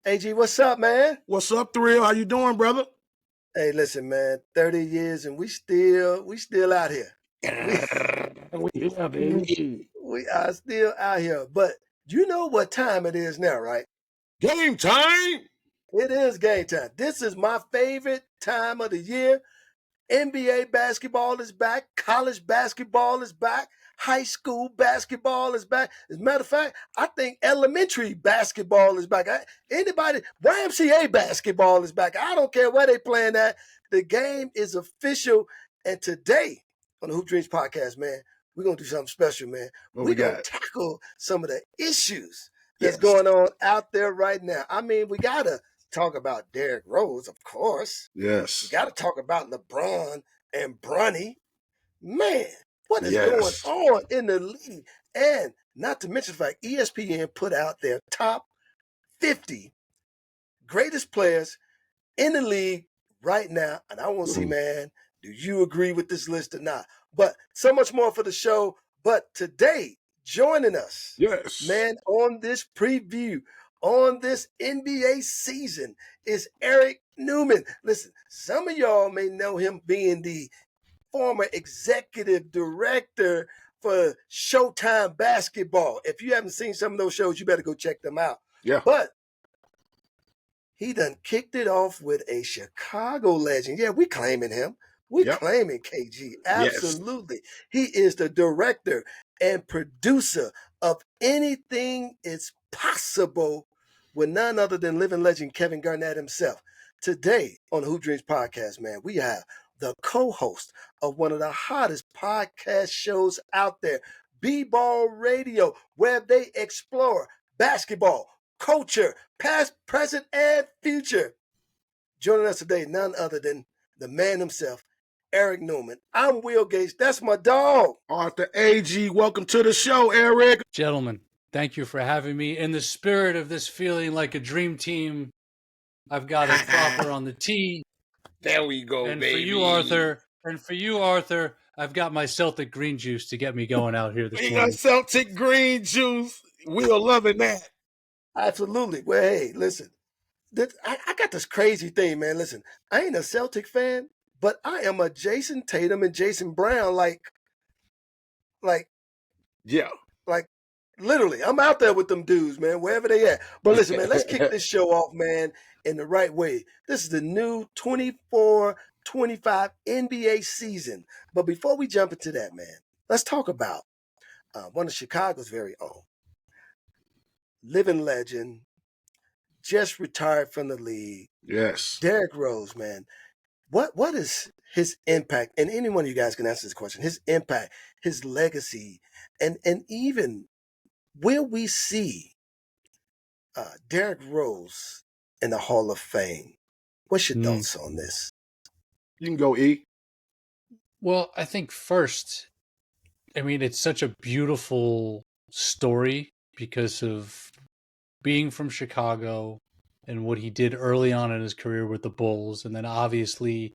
AG, what's up, man? What's up, Thrill? How you doing, brother? Hey, listen, man. 30 years and we still out here. We are still out here. But you know what time it is now, right? Game time. It is game time. This is my favorite time of the year. NBA basketball is back. College basketball is back. High school basketball is back. As a matter of fact, I think elementary basketball is back. YMCA basketball is back. I don't care where they playing at. The game is official. And today on the Hoop Dreams podcast, man, we're going to do something special, man. We're going to tackle some of the issues that's going on out there right now. I mean, we got to talk about Derrick Rose, of course. Yes. We got to talk about LeBron and Bronny. Man, what is going on in the league? And not to mention the fact, ESPN put out their top 50 greatest players in the league right now. And I want to see, man, do you agree with this list or not? But so much more for the show. But today, joining us, man, on this preview, on this NBA season is Eric Newman. Listen, some of y'all may know him being the former executive director for Showtime Basketball. If you haven't seen some of those shows, you better go check them out. Yeah. But he done kicked it off with a Chicago legend. Yeah, we claiming him. We claiming KG. Absolutely. Yes. He is the director and producer of Anything Is Possible with none other than living legend Kevin Garnett himself. Today on the Hoop Dreams podcast, man, we have the co-host of one of the hottest podcast shows out there, B-Ball Radio, where they explore basketball, culture, past, present, and future. Joining us today, none other than the man himself, Eric Newman. I'm Will Gates. That's my dog. Arthur Agee. Welcome to the show, Eric. Gentlemen, thank you for having me. In the spirit of this feeling like a dream team, I've got it proper on the tee. There we go, and baby. For you, Arthur, I've got my Celtic green juice to get me going out here this morning. We got Celtic green juice. We're loving that. Absolutely. Well, hey, listen, I got this crazy thing, man. Listen, I ain't a Celtic fan, but I am a Jason Tatum and Jason Brown, like, literally, I'm out there with them dudes, man, wherever they at. But listen, man, let's kick this show off, man, in the right way. This is the new 24-25 NBA season. But before we jump into that, man, let's talk about one of Chicago's very own. Living legend, just retired from the league. Yes. Derrick Rose, man. What is his impact? And any one of you guys can answer this question. His impact, his legacy, and even will we see Derrick Rose in the Hall of Fame? What's your thoughts on this? You can go, E. Well, I think first, I mean, it's such a beautiful story because of being from Chicago and what he did early on in his career with the Bulls. And then obviously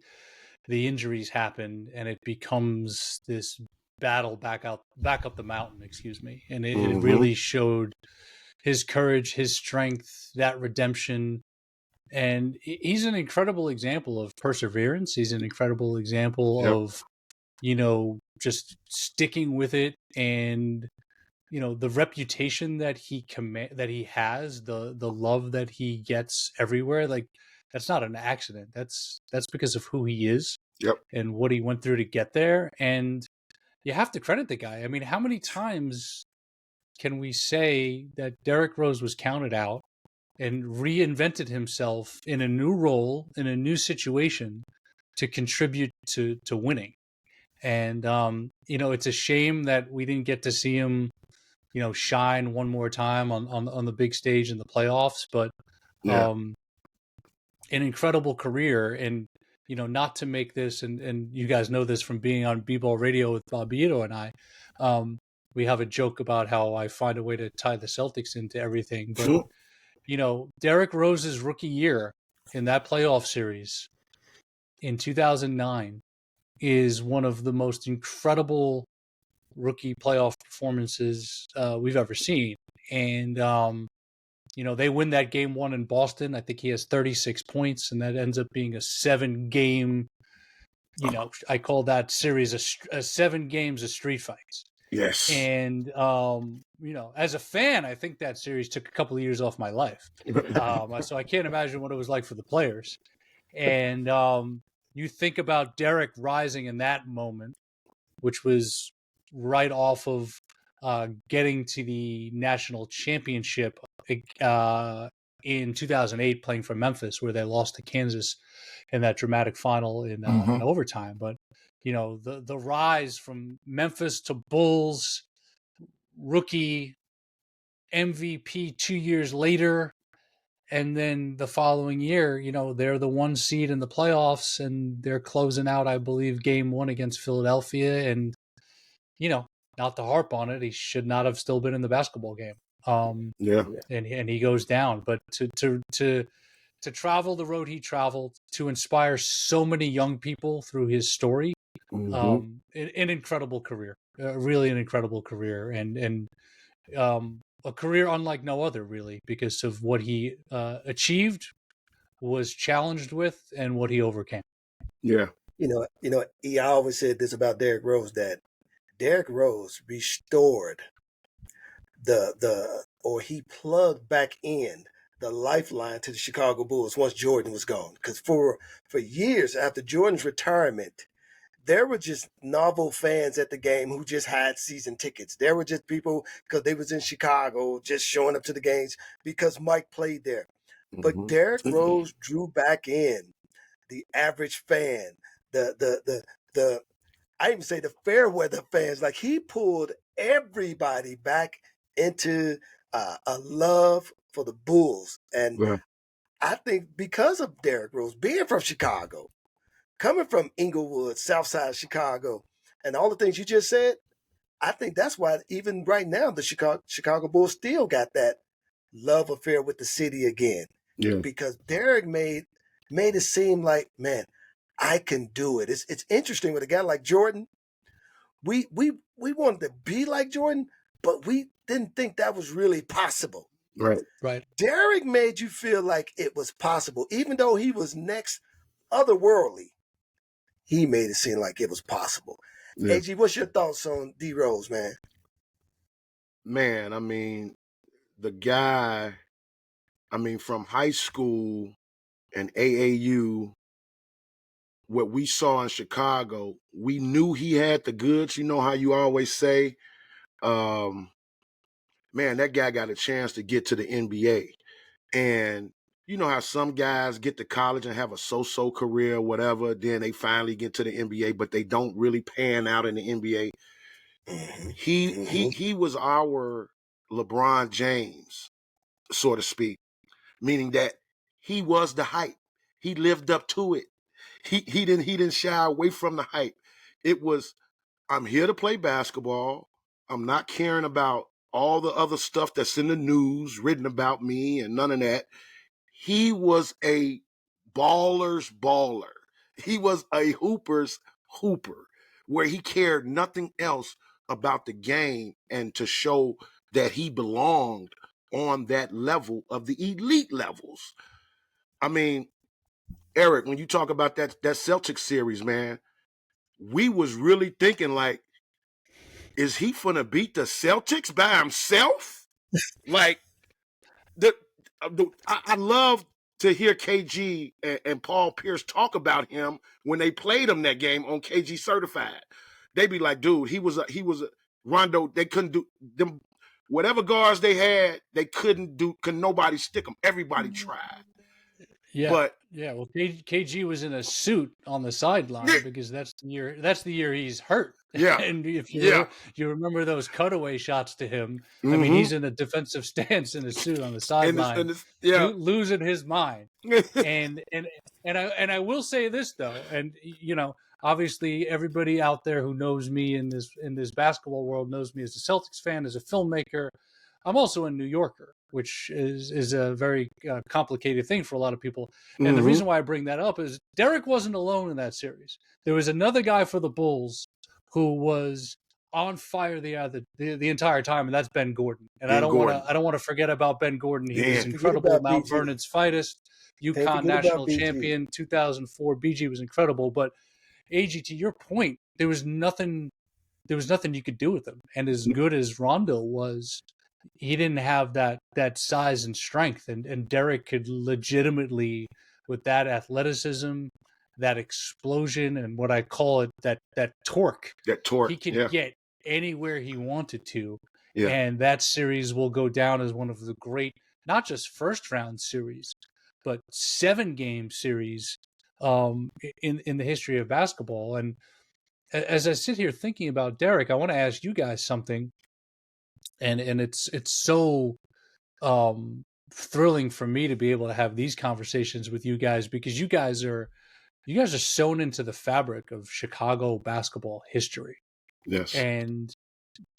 the injuries happened and it becomes this battle back up the mountain, and it really showed his courage, his strength, that redemption. And he's an incredible example of perseverance. He's an incredible example of, just sticking with it, and the reputation that he has, the love that he gets everywhere. Like, that's not an accident. That's because of who he is and what he went through to get there. And you have to credit the guy. I mean, how many times can we say that Derrick Rose was counted out and reinvented himself in a new role, in a new situation to contribute to winning? And, it's a shame that we didn't get to see him, shine one more time on the big stage in the playoffs, but an incredible career. And, not to make this, and you guys know this from being on B-Ball Radio with Bobito and I, we have a joke about how I find a way to tie the Celtics into everything. But, Derrick Rose's rookie year in that playoff series in 2009 is one of the most incredible rookie playoff performances we've ever seen. And They win that game 1 in Boston. I think he has 36 points, and that ends up being a 7-game. I call that series a 7 games of street fights. Yes. And as a fan, I think that series took a couple of years off my life. So I can't imagine what it was like for the players. And you think about Derrick rising in that moment, which was right off of getting to the national championship in 2008, playing for Memphis, where they lost to Kansas in that dramatic final in overtime. But the rise from Memphis to Bulls, rookie, MVP 2 years later, and then the following year, they're the 1 seed in the playoffs, and they're closing out, I believe, game 1 against Philadelphia. And not to harp on it, he should not have still been in the basketball game. And he goes down. But to travel the road he traveled, to inspire so many young people through his story, an incredible career, really an incredible career, and a career unlike no other, really, because of what he achieved, was challenged with, and what he overcame. Yeah. He always said this about Derrick Rose, that Derrick Rose restored he plugged back in the lifeline to the Chicago Bulls once Jordan was gone. Because for years after Jordan's retirement, there were just novel fans at the game who just had season tickets. There were just people, because they was in Chicago, just showing up to the games because Mike played there. But Derrick Rose drew back in the average fan, the I even say the fair weather fans. Like, he pulled everybody back into a love for the Bulls. And I think because of Derrick Rose being from Chicago, coming from Inglewood, South Side of Chicago, and all the things you just said, I think that's why even right now the Chicago Bulls still got that love affair with the city again. Yeah. Because Derrick made it seem like, man, I can do it. It's interesting with a guy like Jordan. We wanted to be like Jordan, but we didn't think that was really possible. Right. Derrick made you feel like it was possible, even though he was next otherworldly. He made it seem like it was possible. Yeah. AG, what's your thoughts on D Rose, man? Man, I mean, the guy, from high school and AAU, what we saw in Chicago, we knew he had the goods. You know how you always say, man, that guy got a chance to get to the NBA. And you know how some guys get to college and have a so-so career or whatever, then they finally get to the NBA, but they don't really pan out in the NBA. He was our LeBron James, so to speak, meaning that he was the hype. He lived up to it. He didn't shy away from the hype. It was, I'm here to play basketball. I'm not caring about all the other stuff that's in the news written about me and none of that. He was a baller's baller. He was a hooper's hooper, where he cared nothing else about the game and to show that he belonged on that level of the elite levels. I mean, Eric, when you talk about that Celtics series, man, we was really thinking, like, is he finna beat the Celtics by himself? Like, I love to hear KG and Paul Pierce talk about him when they played him that game on KG Certified. They be like, dude, he was a Rondo. They couldn't do them. Whatever guards they had, they couldn't nobody stick them. Everybody tried. Yeah, but well, KG was in a suit on the sideline because that's the year he's hurt. Yeah, and if you remember those cutaway shots to him, I mean, he's in a defensive stance in a suit on the sideline, losing his mind. and I will say this though, and obviously everybody out there who knows me in this basketball world knows me as a Celtics fan, as a filmmaker. I'm also a New Yorker, which is a very complicated thing for a lot of people. And the reason why I bring that up is Derrick wasn't alone in that series. There was another guy for the Bulls who was on fire the entire time, and that's Ben Gordon. And Ben Gordon. I don't want to forget about Ben Gordon. He was Dan. incredible. about Mount BG. Vernon's finest, Can't UConn forget about national BG. champion, 2004. BG was incredible. But Agee, to your point, there was nothing you could do with him. And as good as Rondo was, he didn't have that size and strength. And Derrick could legitimately, with that athleticism, that explosion, and what I call it, that torque. That torque. He could get anywhere he wanted to. Yeah. And that series will go down as one of the great, not just first round series, but 7-game series in the history of basketball. And as I sit here thinking about Derrick, I want to ask you guys something. And it's so thrilling for me to be able to have these conversations with you guys, because you guys are sewn into the fabric of Chicago basketball history. Yes. And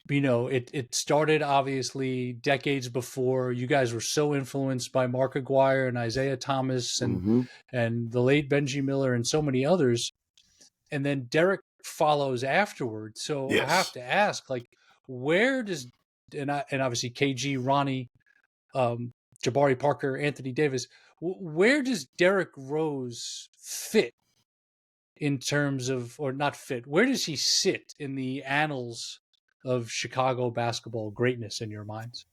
it started obviously decades before. You guys were so influenced by Mark Aguirre and Isaiah Thomas and the late Benji Miller and so many others. And then Derrick follows afterwards. So I have to ask, like, where does and obviously KG, Ronnie, Jabari Parker, Anthony Davis, where does Derrick Rose fit in terms of, or not fit, where does he sit in the annals of Chicago basketball greatness in your minds?